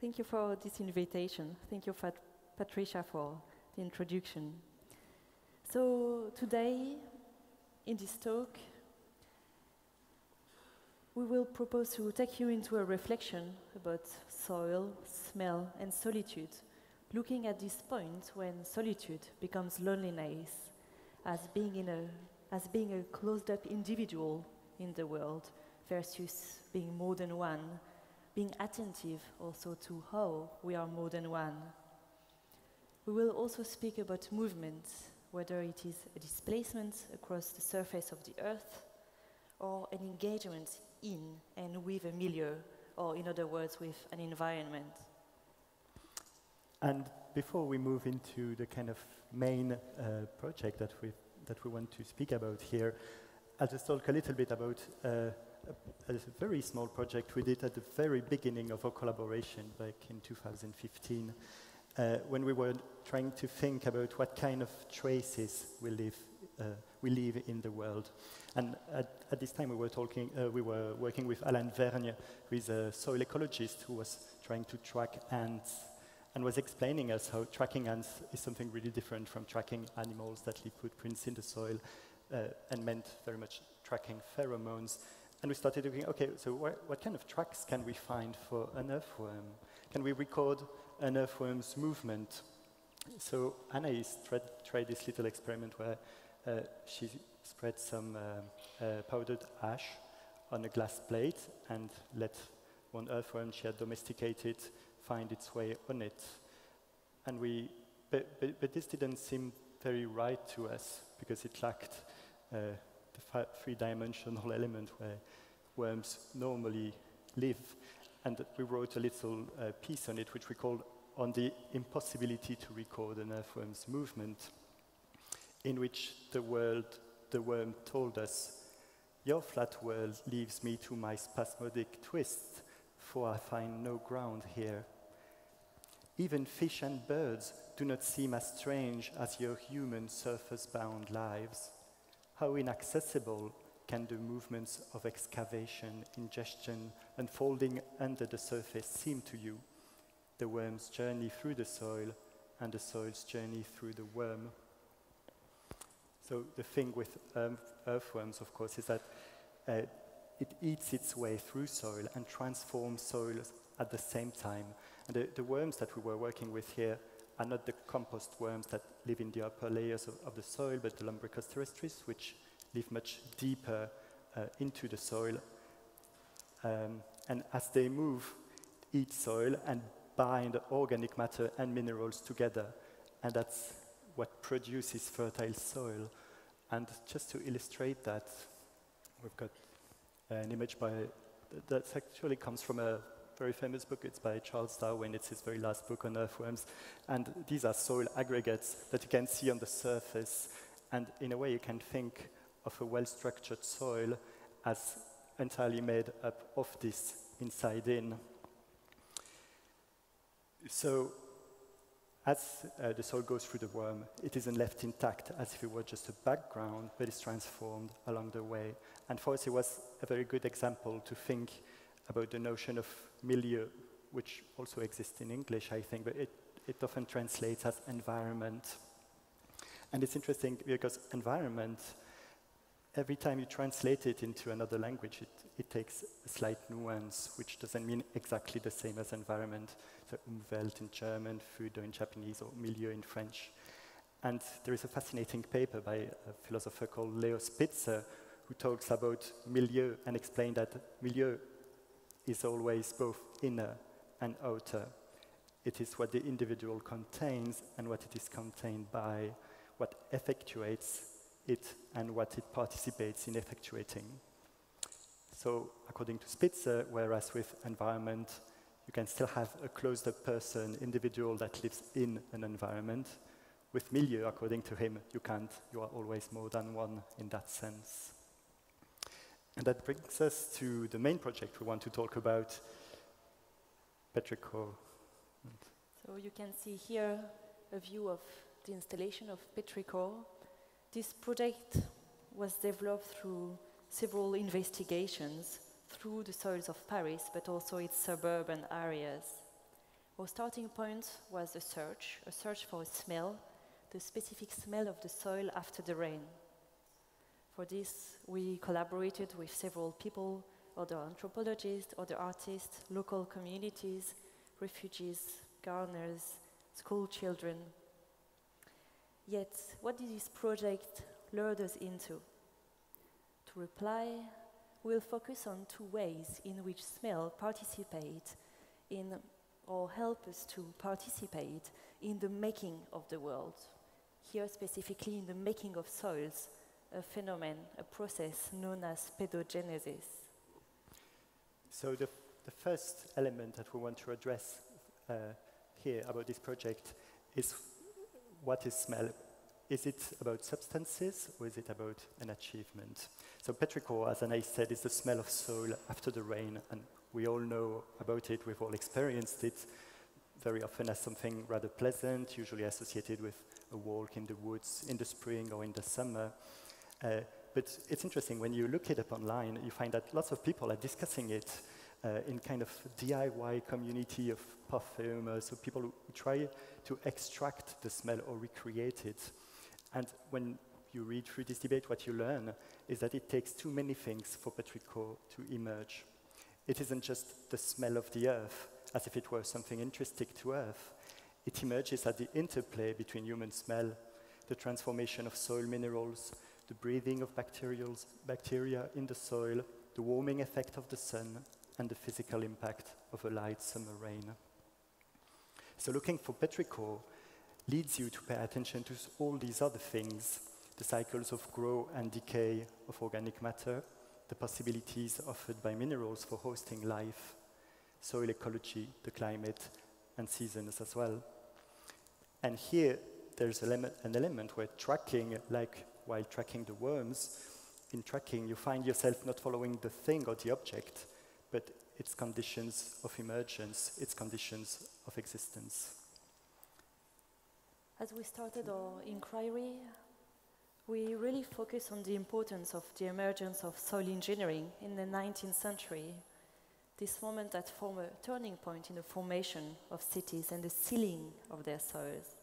Thank you for this invitation. Thank you, Patricia, for the introduction. So today, in this talk, we will propose to take you into a reflection about soil, smell, and solitude, looking at this point when solitude becomes loneliness, as being a closed-up individual in the world versus being more than one, being attentive also to how we are more than one. We will also speak about movement, whether it is a displacement across the surface of the earth or an engagement in and with a milieu, or in other words, with an environment. And before we move into the kind of main project that we want to speak about here, I'll just talk a little bit about a very small project we did at the very beginning of our collaboration back in 2015, when we were trying to think about what kind of traces we leave in the world. And at this time we were working with Alain Vergne, who is a soil ecologist who was trying to track ants and was explaining us how tracking ants is something really different from tracking animals that leave footprints in the soil, and meant very much tracking pheromones. And we started thinking, okay, so what kind of tracks can we find for an earthworm? Can we record an earthworm's movement? So Anaïs tried this little experiment where she spread some powdered ash on a glass plate and let one earthworm she had domesticated find its way on it. And but this didn't seem very right to us because it lacked the three-dimensional element where worms normally live. And we wrote a little piece on it, which we called "On the Impossibility to Record an Earthworm's Movement," in which the worm told us, "Your flat world leaves me to my spasmodic twist, for I find no ground here. Even fish and birds do not seem as strange as your human surface-bound lives. How inaccessible can the movements of excavation, ingestion, unfolding under the surface seem to you? The worm's journey through the soil and the soil's journey through the worm." So the thing with earthworms, of course, is that it eats its way through soil and transforms soils at the same time. And the worms that we were working with here are not the compost worms that live in the upper layers of the soil, but the Lumbricus terrestris, which live much deeper into the soil. And as they move, eat soil and bind organic matter and minerals together. And that's what produces fertile soil. And just to illustrate that, we've got an image that actually comes from a very famous book. It's by Charles Darwin. It's his very last book on earthworms. And these are soil aggregates that you can see on the surface. And in a way, you can think of a well-structured soil as entirely made up of this inside in. So as the soil goes through the worm, it isn't left intact as if it were just a background, but it's transformed along the way. And for us, it was a very good example to think about the notion of milieu, which also exists in English, I think, but it often translates as environment. And it's interesting because environment, every time you translate it into another language, it takes a slight nuance, which doesn't mean exactly the same as environment. So Umwelt in German, food in Japanese, or milieu in French. And there is a fascinating paper by a philosopher called Leo Spitzer, who talks about milieu and explains that milieu is always both inner and outer. It is what the individual contains and what it is contained by, what effectuates it and what it participates in effectuating. So according to Spitzer, whereas with environment, you can still have a closed-up person, individual that lives in an environment. With milieu, according to him, you can't. You are always more than one in that sense. And that brings us to the main project we want to talk about, petrichor. So you can see here a view of the installation of petrichor. This project was developed through several investigations through the soils of Paris, but also its suburban areas. Our starting point was a search for a smell, the specific smell of the soil after the rain. For this, we collaborated with several people, other anthropologists, other artists, local communities, refugees, gardeners, school children. Yet, what did this project lure us into? To reply, we'll focus on two ways in which smell participate in, or help us to participate in the making of the world. Here specifically in the making of soils, a phenomenon, a process known as pedogenesis. So the first element that we want to address here about this project is what is smell? Is it about substances or is it about an achievement? So petrichor, as Anaïs said, is the smell of soil after the rain, and we all know about it, we've all experienced it very often as something rather pleasant, usually associated with a walk in the woods in the spring or in the summer. But it's interesting, when you look it up online, you find that lots of people are discussing it in kind of DIY community of perfumers, so people who try to extract the smell or recreate it. And when you read through this debate, what you learn is that it takes too many things for petrichor to emerge. It isn't just the smell of the earth, as if it were something intrinsic to earth. It emerges at the interplay between human smell, the transformation of soil minerals, the breathing of bacteria in the soil, the warming effect of the sun, and the physical impact of a light summer rain. So looking for petrichor leads you to pay attention to all these other things, the cycles of growth and decay of organic matter, the possibilities offered by minerals for hosting life, soil ecology, the climate, and seasons as well. And here, there's an element where tracking, like while tracking the worms, in tracking you find yourself not following the thing or the object, but its conditions of emergence, its conditions of existence. As we started our inquiry, we really focus on the importance of the emergence of soil engineering in the 19th century, this moment that formed a turning point in the formation of cities and the sealing of their soils.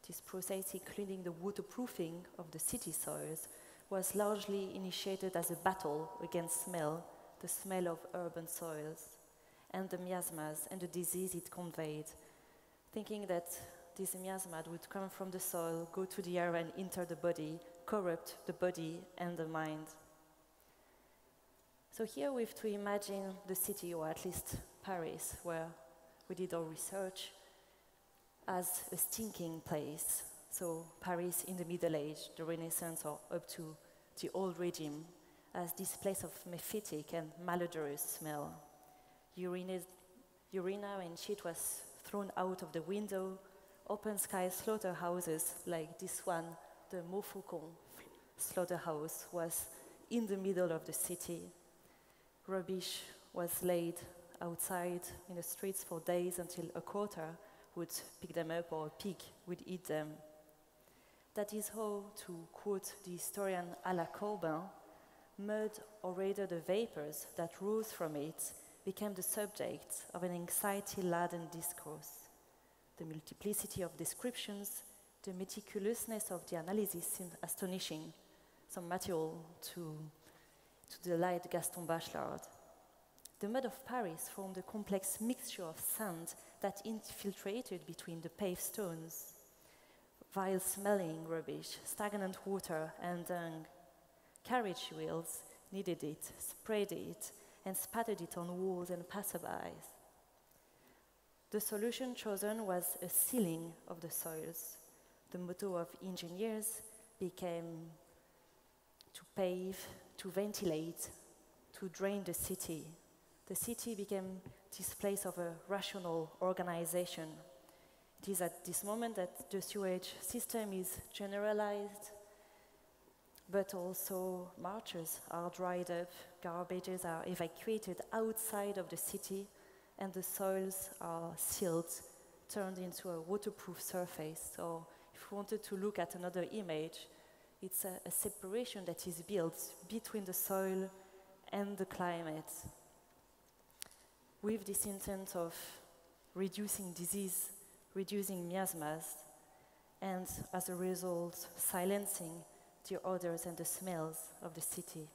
This process, including the waterproofing of the city soils, was largely initiated as a battle against smell, the smell of urban soils, and the miasmas and the disease it conveyed, thinking that this miasma would come from the soil, go to the air and enter the body, corrupt the body and the mind. So here we have to imagine the city, or at least Paris, where we did our research, as a stinking place. So Paris in the Middle Age, the Renaissance, or up to the old regime, as this place of mephitic and malodorous smell. Urina and shit was thrown out of the window. Open sky slaughterhouses like this one, the Montfaucon slaughterhouse, was in the middle of the city. Rubbish was laid outside in the streets for days until a quarter would pick them up or a pig would eat them. That is how, to quote the historian Alain Corbin, mud, or rather the vapors that rose from it, became the subject of an anxiety-laden discourse. The multiplicity of descriptions, the meticulousness of the analysis seemed astonishing, some material to delight Gaston Bachelard. The mud of Paris formed a complex mixture of sand that infiltrated between the paved stones, vile-smelling rubbish, stagnant water, and dung. Carriage wheels kneaded it, sprayed it, and spattered it on walls and passerbys. The solution chosen was a sealing of the soils. The motto of engineers became to pave, to ventilate, to drain the city. The city became this place of a rational organization. It is at this moment that the sewage system is generalized, but also marshes are dried up, garbages are evacuated outside of the city, and the soils are sealed, turned into a waterproof surface. So if we wanted to look at another image, it's a separation that is built between the soil and the climate, with this intent of reducing disease, reducing miasmas, and as a result, silencing the odors and the smells of the city.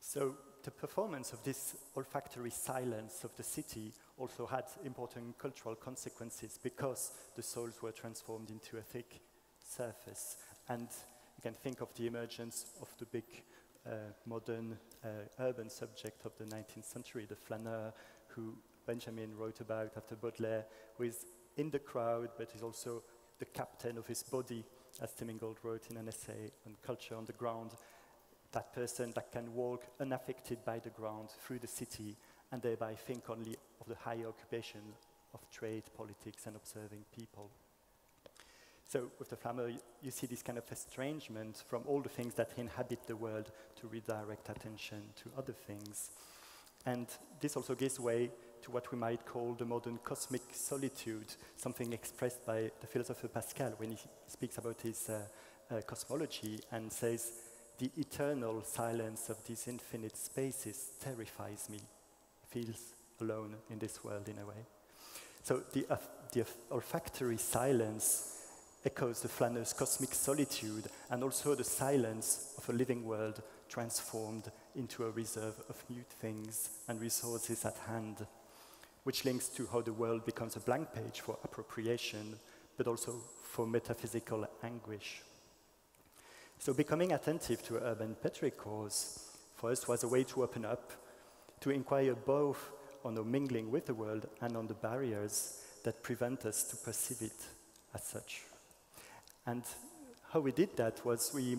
So the performance of this olfactory silence of the city also had important cultural consequences because the soils were transformed into a thick surface. And you can think of the emergence of the big modern urban subject of the 19th century, the flaneur, who Benjamin wrote about after Baudelaire, who is in the crowd, but is also the captain of his body, as Tim Ingold wrote in an essay on culture on the ground, that person that can walk unaffected by the ground through the city and thereby think only of the higher occupation of trade, politics, and observing people. So with the flameur, you see this kind of estrangement from all the things that inhabit the world to redirect attention to other things. And this also gives way to what we might call the modern cosmic solitude, something expressed by the philosopher Pascal when he speaks about his cosmology and says, "The eternal silence of these infinite spaces terrifies me." Feels alone in this world in a way. So the olfactory silence echoes the flaneur's cosmic solitude and also the silence of a living world transformed into a reserve of new things and resources at hand, which links to how the world becomes a blank page for appropriation, but also for metaphysical anguish. So becoming attentive to urban petrichors for us was a way to open up, to inquire both on our mingling with the world and on the barriers that prevent us to perceive it as such. And how we did that was we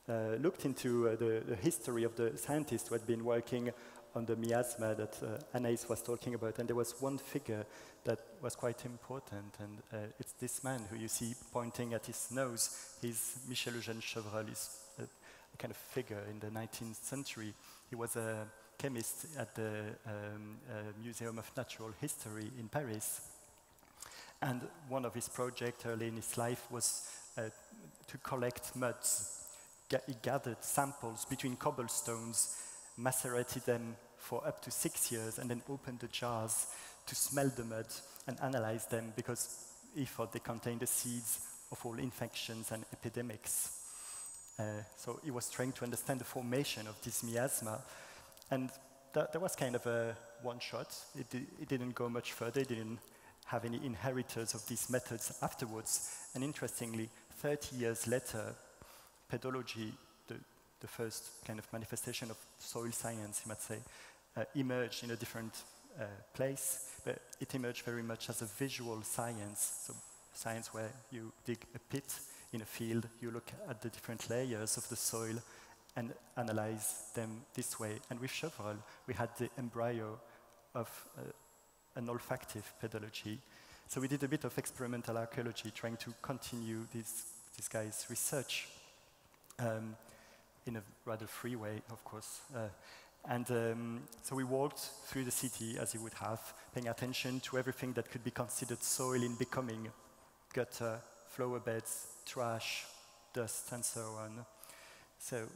looked into the history of the scientists who had been working on the miasma that Anaïs was talking about, and there was one figure that was quite important, and it's this man who you see pointing at his nose. He's Michel Eugène Chevreul. He's a kind of figure in the 19th century. He was a chemist at the Museum of Natural History in Paris. And one of his projects early in his life was to collect muds. He gathered samples between cobblestones, macerated them for up to 6 years, and then opened the jars to smell the mud and analyze them because he thought they contained the seeds of all infections and epidemics. So he was trying to understand the formation of this miasma. And that was kind of a one-shot. It didn't go much further. It didn't have any inheritors of these methods afterwards. And interestingly, 30 years later, pedology, the first kind of manifestation of soil science, you might say, emerged in a different place, but it emerged very much as a visual science. So science where you dig a pit in a field, you look at the different layers of the soil and analyze them this way. And with Chevreul, we had the embryo of an olfactive pedology. So we did a bit of experimental archaeology, trying to continue this guy's research in a rather free way, of course. So we walked through the city as you would have, paying attention to everything that could be considered soil in becoming: gutter, flower beds, trash, dust, and so on. So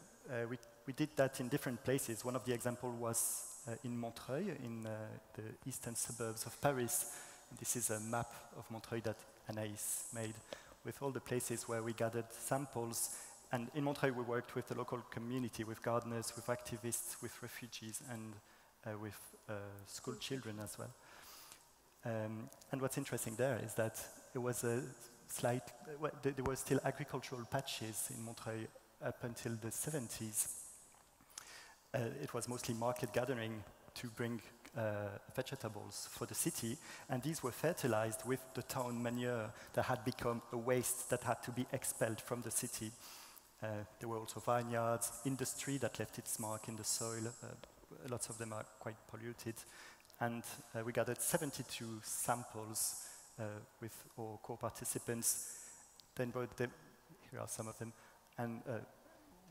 we did that in different places. One of the examples was in Montreuil, in the eastern suburbs of Paris. This is a map of Montreuil that Anaïs made with all the places where we gathered samples. And in Montreuil, we worked with the local community, with gardeners, with activists, with refugees, and with school children as well. And what's interesting there is that it was a there were still agricultural patches in Montreuil up until the 70s. It was mostly market gathering to bring vegetables for the city, and these were fertilized with the town manure that had become a waste that had to be expelled from the city. There were also vineyards, industry that left its mark in the soil. Lots of them are quite polluted. And we gathered 72 samples with our co-participants, then brought them, here are some of them, and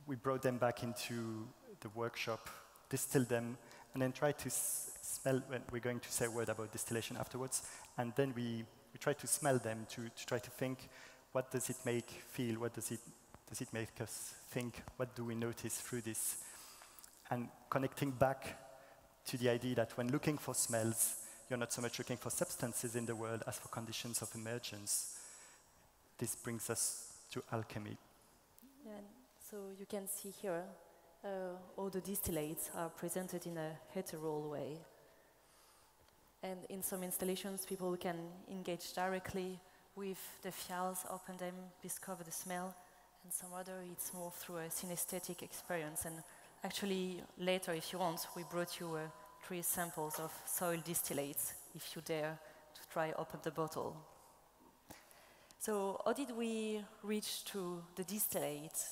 we brought them back into the workshop, distilled them, and then tried to smell, we're going to say a word about distillation afterwards, and then we tried to smell them to try to think, what does it make feel, what does it make us think, what do we notice through this? And connecting back to the idea that when looking for smells, you're not so much looking for substances in the world as for conditions of emergence. This brings us to alchemy. Yeah, so you can see here all the distillates are presented in a heteral way. And in some installations, people can engage directly with the fials, open them, discover the smell, and some other, it's more through a synesthetic experience. And actually, later, if you want, we brought you 3 samples of soil distillates, if you dare to try open the bottle. So how did we reach to the distillate?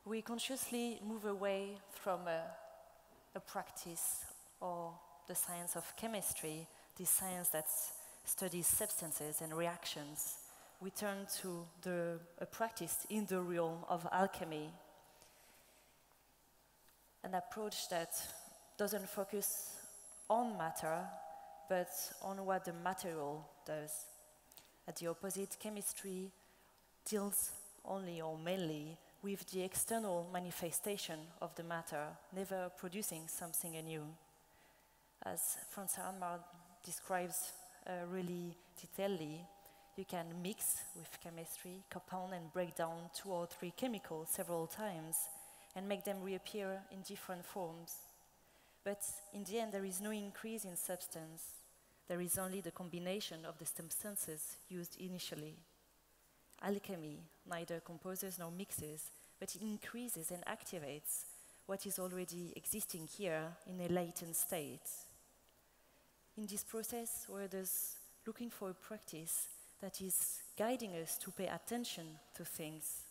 We consciously move away from a practice or the science of chemistry, the science that studies substances and reactions. We turn to a practice in the realm of alchemy, an approach that doesn't focus on matter, but on what the material does. At the opposite, chemistry deals only or mainly with the external manifestation of the matter, never producing something anew. As Franz Herrmann describes really detailedly, you can mix with chemistry, compound and break down 2 or 3 chemicals several times and make them reappear in different forms. But in the end, there is no increase in substance. There is only the combination of the substances used initially. Alchemy neither composes nor mixes, but it increases and activates what is already existing here in a latent state. In this process, we're thus looking for a practice that is guiding us to pay attention to things,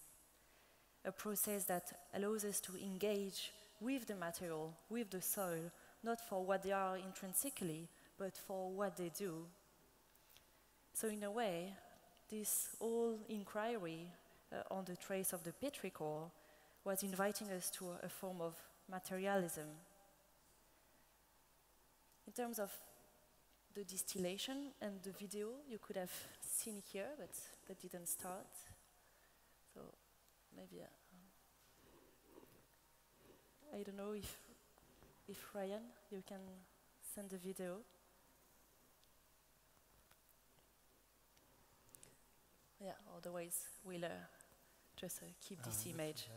a process that allows us to engage with the material, with the soil, not for what they are intrinsically, but for what they do. So in a way, this whole inquiry on the trace of the petrichor was inviting us to a form of materialism. In terms of the distillation and the video, you could have seen here, but that didn't start. So maybe, I don't know if Ryan, you can send the video. Yeah, otherwise we'll just keep this image.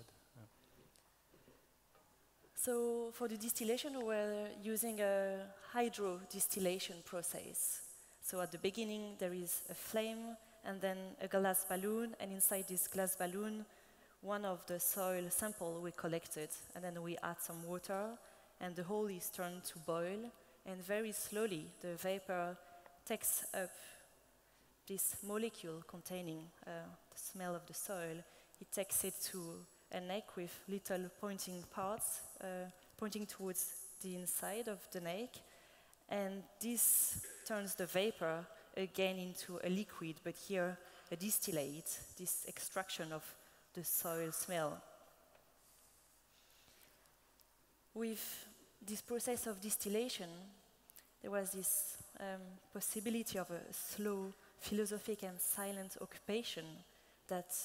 So for the distillation, we're using a hydro distillation process. So at the beginning, there is a flame and then a glass balloon, and inside this glass balloon, one of the soil sample we collected, and then we add some water, and the whole is turned to boil, and very slowly the vapor takes up this molecule containing the smell of the soil. It takes it to a neck with little pointing parts, pointing towards the inside of the neck, and this turns the vapor again into a liquid, but here a distillate, this extraction of the soil smell. With this process of distillation, there was this possibility of a slow, philosophic and silent occupation that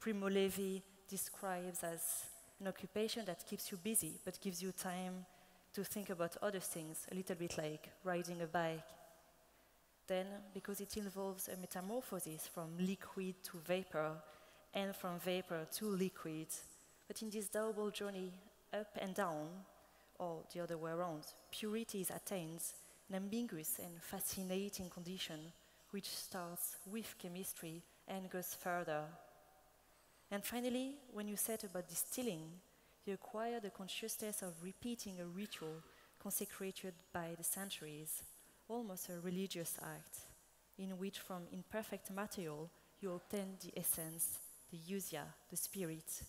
Primo Levi describes as an occupation that keeps you busy, but gives you time to think about other things, a little bit like riding a bike. Then, because it involves a metamorphosis from liquid to vapor, and from vapor to liquid, but in this double journey up and down, or the other way around, purity is attained, an ambiguous and fascinating condition which starts with chemistry and goes further. And finally, when you set about distilling, you acquire the consciousness of repeating a ritual consecrated by the centuries, almost a religious act, in which from imperfect material you obtain the essence, the ousia, the spirit,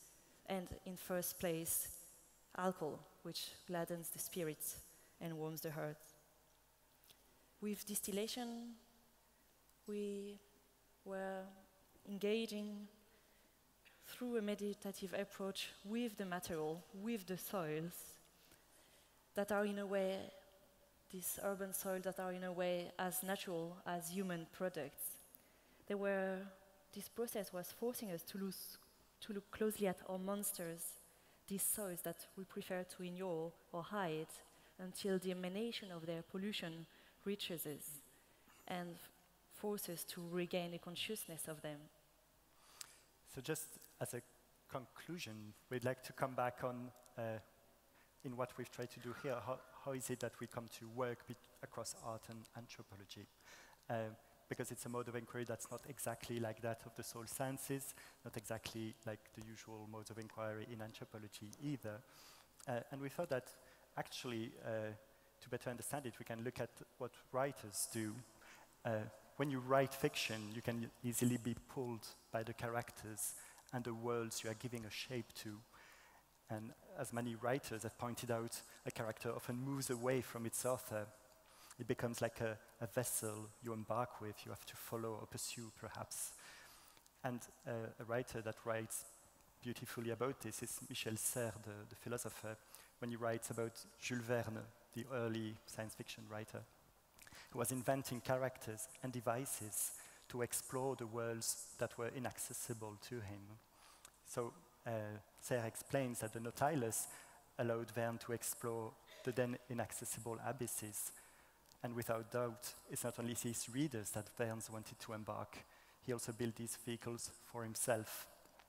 and in first place, alcohol, which gladdens the spirit and warms the heart. With distillation, we were engaging through a meditative approach with the material, with the soils that are in a way, these urban soils that are in a way as natural as human products. This process was forcing us to look closely at our monsters, these soils that we prefer to ignore or hide until the emanation of their pollution riches and force us to regain a consciousness of them. So just as a conclusion, we'd like to come back on in what we've tried to do here. How is it that we come to work across art and anthropology? Because it's a mode of inquiry that's not exactly like that of the soil sciences, not exactly like the usual modes of inquiry in anthropology either. And we thought that actually, to better understand it, we can look at what writers do. When you write fiction, you can easily be pulled by the characters and the worlds you are giving a shape to. And as many writers have pointed out, a character often moves away from its author. It becomes like a vessel you embark with, you have to follow or pursue, perhaps. And a writer that writes beautifully about this is Michel Serres, the philosopher, when he writes about Jules Verne, the early science fiction writer, who was inventing characters and devices to explore the worlds that were inaccessible to him. So Serres explains that the Nautilus allowed Verne to explore the then inaccessible abysses. And without doubt, it's not only his readers that Verne wanted to embark, he also built these vehicles for himself.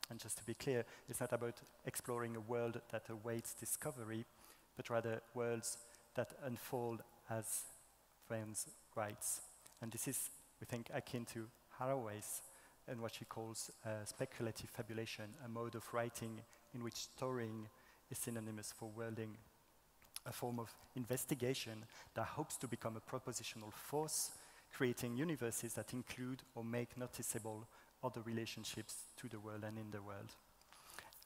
And just to be clear, it's not about exploring a world that awaits discovery, but rather worlds that unfold as Verne writes. And this is, we think, akin to Haraway's and what she calls speculative fabulation, a mode of writing in which storying is synonymous for worlding, a form of investigation that hopes to become a propositional force, creating universes that include or make noticeable other relationships to the world and in the world.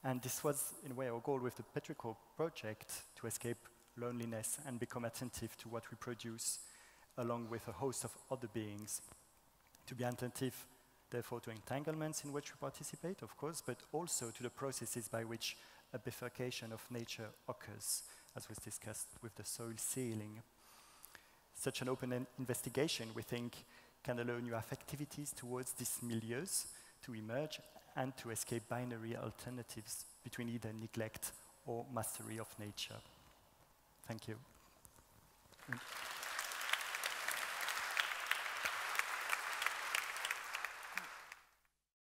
And this was, in a way, our goal with the Petrichor project, to escape loneliness and become attentive to what we produce, along with a host of other beings. To be attentive, therefore, to entanglements in which we participate, of course, but also to the processes by which a bifurcation of nature occurs, as was discussed with the soil sealing. Such an open investigation, we think, can allow new affectivities towards these milieus to emerge and to escape binary alternatives between either neglect or mastery of nature. Thank you.